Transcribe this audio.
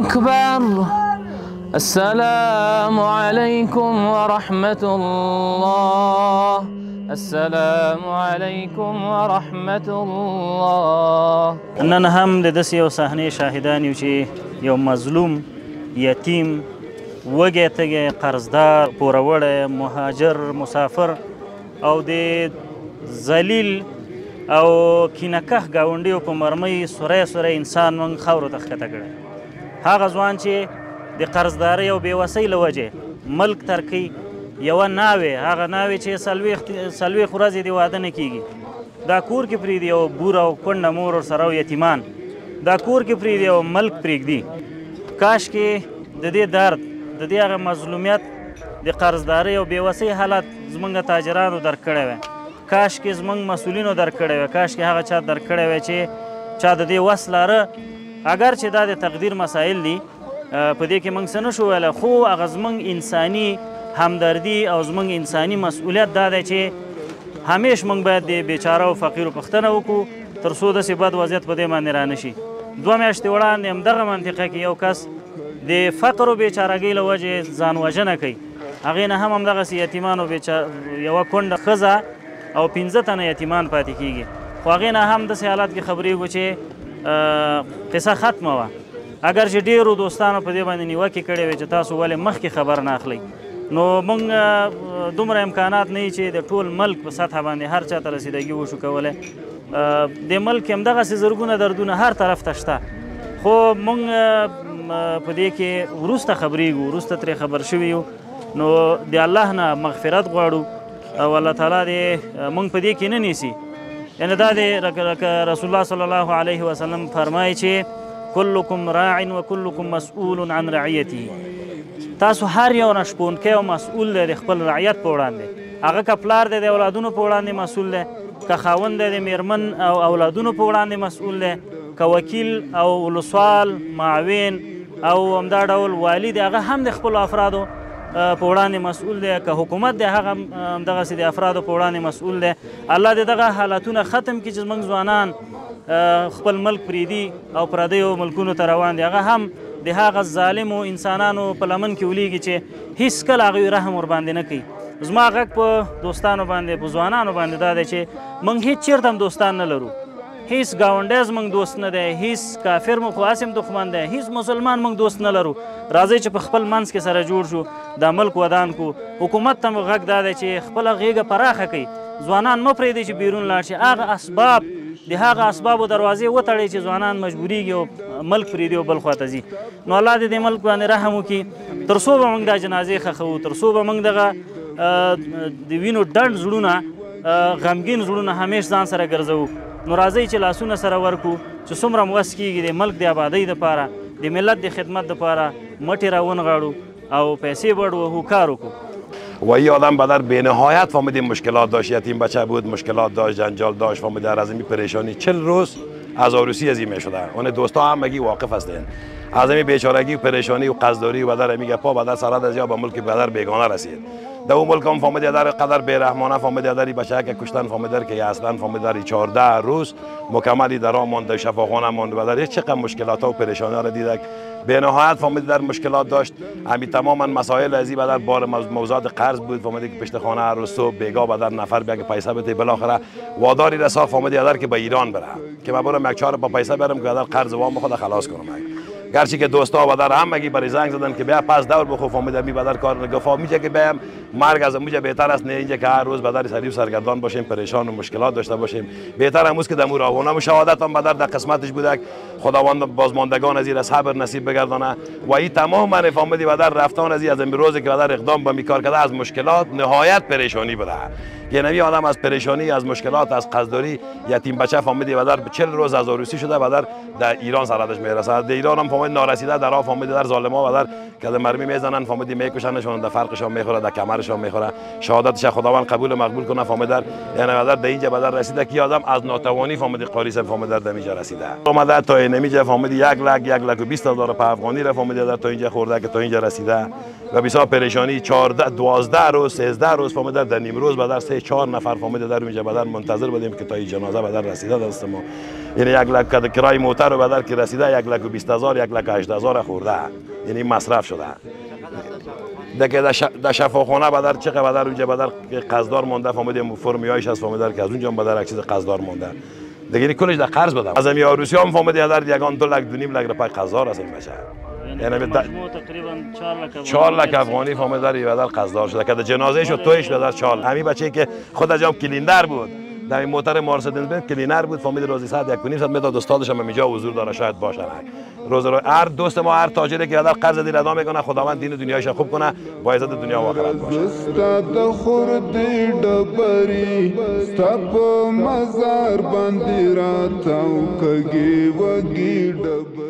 أكبر. السلام عليكم ورحمة الله. السلام عليكم ورحمة الله. نن هم د داسې یو صحنې شاهدان یو چې یو مظلوم، یتیم، وږی تږی، قرضدار، پوروړی، مهاجر، مسافر او د ذلیل او کینهکح ګاونډیو په مرمۍ سوری سوری انسان موږ خاورو ته ښکته کړی. هغه ځوان چې د قرضدارۍ او بېوسۍ له وجې ملک ترک کوي، یوه ناوې، هغه ناوې چې څلوېښت ورځې د واده نه کېږي، دا کور کې پرېږدي یو بور او کونډه مور ورسره او یتیمان، دا کور کې پرېږدي او ملک پرېږدي. کاشکې د دې درد، د دې هغه مظلومیت، د قرضدارۍ او بېوسۍ حالت زموږ تاجرانو درک کړی وی، کاشکې زموږ مسؤلینو درک کړی وی، کاشکې هغه چا درک کړی وی چې چا د دې وس لاره. اگر چې دا د تقدیر مسایل دي، په دې کې موږ څه نه شو ویلی، خو هغه زموږ انساني همدردي او زموږ انساني مسؤلیت دا دی چې همیش موږ باید د بیچاره او فقیرو پوښتنه وکړو تر څو داسې بد وضعیت په دې باندې رانه شي. 2 میاشتې وړاندې همدغه منطقه کې یو کس د فقر او بیچارګۍ له وجې ځان وژنه کوي، هغې نه هم همدغسې یتیمان او یوه کونډه ښځه او 15 تنه یتیمان پاتې کېږي. خو هغې نه هم داسې حالات کې خبرېږو چې قصه ختمه وه. اگر چې ډېرو دوستانو په دې باندې نیوکې کړې وې چې تاسو ولې مخکې خبر نه اخلئ، نو موږ دومره امکانات نه وي چې د ټول ملک په سطحه باندې هر چا ته رسیدګي وشو کولی. د ملک همدغسې زرګونه دردونه هر طرف ته شته، خو موږ په دې کې وروسته خبرېږو، وروسته ترې خبر شوي یو، نو د الله نه مغفرت غواړو او الله تعالی دې موږ په دې کې نه نیسي. یعنې دا د رسول الله صلی الله علیه وسلم فرمایي چې کلکم راع و کلکم مسئول عن رعیته. تاسو هر یو نه شپونکی او مسؤول دی د خپل رعیت په وړاندې، هغه که پلار دی د اولادونو په وړاندې مسؤول دی، که خاوند دی د میرمن او اولادونو په وړاندې مسؤول دی، که وکیل او ولسوال، معاون او همدا ډول والي دی هغه هم د خپلو افرادو په وړاندې مسؤول دی، که حکومت دی هغه همدغسې د افرادو په وړاندې مسؤول دی. الله دې دغه حالتونه ختم کړي چې زموږ ځوانان خپل ملک پرېږدي او پردیو ملکونو ته روان دي، هغه هم د هغه ظالمو انسانانو په لمن کې ولیږي چې هېڅکله هغوی رحم ورباندې نه کوي. زما غږ په دوستانو باندې، په ځوانانو باندې دا دی چې موږ هېڅ چېرته هم دوستان نه لرو، هیڅ ګاونډی زموږ دوست نه دی، هیڅ کافر مو خو هسې هم دښمن دی، هیڅ مسلمان موږ دوست نه لرو. راځئ چې په خپل منځ کې سره جوړ شو، دا ملک ودان کړو. حکومت ته مو غږ دا دی چې خپله غېږه پراخه کوي، ځوانان مه پرېږدئ چې بیرون لاړ شي، هغه اسباب د هغه اسبابو دروازې وتړئ چې ځوانان مجبورېږي او ملک پرېږدي او بل خواته ځي. نو الله دې د ملک باندې رحم وکړي، تر څو به موږ دا جنازې ښخوو، تر څو به موږ دغه د وینو ډنډ زړونه، غمګین زړونه همیش ځان سره ګرځوو. نو راځئ چې لاسونه سره ورکړو چې څومره مو وس کېږي د ملک د آبادۍ دپاره، د ملت د خدمت دپاره مټې راونغاړو او پیسې بډ وهو، کار وکړو. و این آدم بدر به نهایت فهمیدیم مشکلات داشت، یتیم بچه بود، مشکلات داشت، جنجال داشت، فهمیده از این پریشانی 40 روز از عروسی از این میشده. اون دوستا هم مگی واقف هستین از این بیچارگی و پریشانی و قصداری و بدر میگه پا بدر سرد از یا به ملک بدر بیگانه رسید. در اون ملک هم فهمیده در قدر بیرحمانه فهمیده در بچه که کشتن، فهمیده که اصلا فهمیده 14 روز مکملی در آن مانده، شفاخانه مانده، بدر چقدر مشکلات و پریشانی را دیدک. به نهایت فهمیده در مشکلات داشت. همین تماما مسائل ازی بدر بار موضوعات قرض بود، فهمیده که پشت خانه هر روز صبح بیگا بدر نفر بیاد که پیسه بده، بالاخره واداری رسا فهمیده در که به ایران بره که من برم یک 4 با پیسه برم که بدر قرض وام بخواد خلاص کنم. گرچه که دوستا بدر هم مگی برای زنگ زدن که بیا پس دور بخو، فهمیده می بدر کار نگفا میشه که بیام مرگ از موجه بهتر است، نه اینجا که هر روز بدر سریع سرگردان باشیم، پریشان و مشکلات داشته باشیم. بهتر هموز که دمور آوانه مشاهدت هم بدر در قسمتش بوده، خداوند بازماندگان از این صبر نصیب بگردانه و این تمام من فهمیدی بدر رفتن از این روزی که بدر اقدام به میکار کرده از مشکلات نهایت پریشانی بوده. یه نوی آدم از پریشانی، از مشکلات، از قصداری، یتیم بچه فهمیدی بدر 40 روز از عروسی شده بدر در ایران سرادش میرسه. در ایران هم فهمید نارسیده در فهمیدی در ظالما بدر که مرمی میزنن، فهمیدی میکشنشون، در فرقشون میخوره، در کمرشون میخوره. شهادتش خداوند قبول مقبول کنه. فهمید در یعنی بدر در اینجا بدر رسیده که آدم از ناتوانی فهمیدی قالیس فهمید در اینجا رسیده. اومده تا اینجا فهمیدی 1,20,000 افغانی را فهمیدی در تا اینجا خورده که تا اینجا رسیده و بسیار پریشانی 12 روز 13 روز فهمیدی در نیمروز بدر 3-4 نفر فهمیدی در اینجا بدر منتظر بودیم که تا این جنازه بدر رسیده دست ما یعنی 1 لک کرای موتر رو بدر که رسیده 1,20,000 1,08,000 خورده، یعنی مصرف شده. دیگه در شفاخانه بدر چقدر بدر اونجا بدر قرضدار مونده، فهمیدیم فرمیایش از فهمیدار که از اونجا بدر یک چیز قرضدار مونده دیگه، این کلش در قرض بدم. از امی عروسی هم فهمیدی در یگان 2 لک 2.5 لک روپای قرضدار است این بچه. یعنی مجموع تقریبا 4 لک افغانی فهمیدار بدر قرضدار شده که در جنازه شو تویش بدر 4. همین بچه‌ای که خود از جام کلیندر بود، در این موتر مرسدس بنز کلینر بود، فهمید روزی ساعت 1.5 ساعت میداد استادش هم اینجا حضور داره شاید باشه. روز رو هر دوست ما هر تاجری که در قرض دل ادا میکنه خداوند دین دنیایش خوب کنه با عزت دنیا و آخرت باشه. استاد خورد ډبري ستپ مزار باندې راتاو کږي وږي ډبري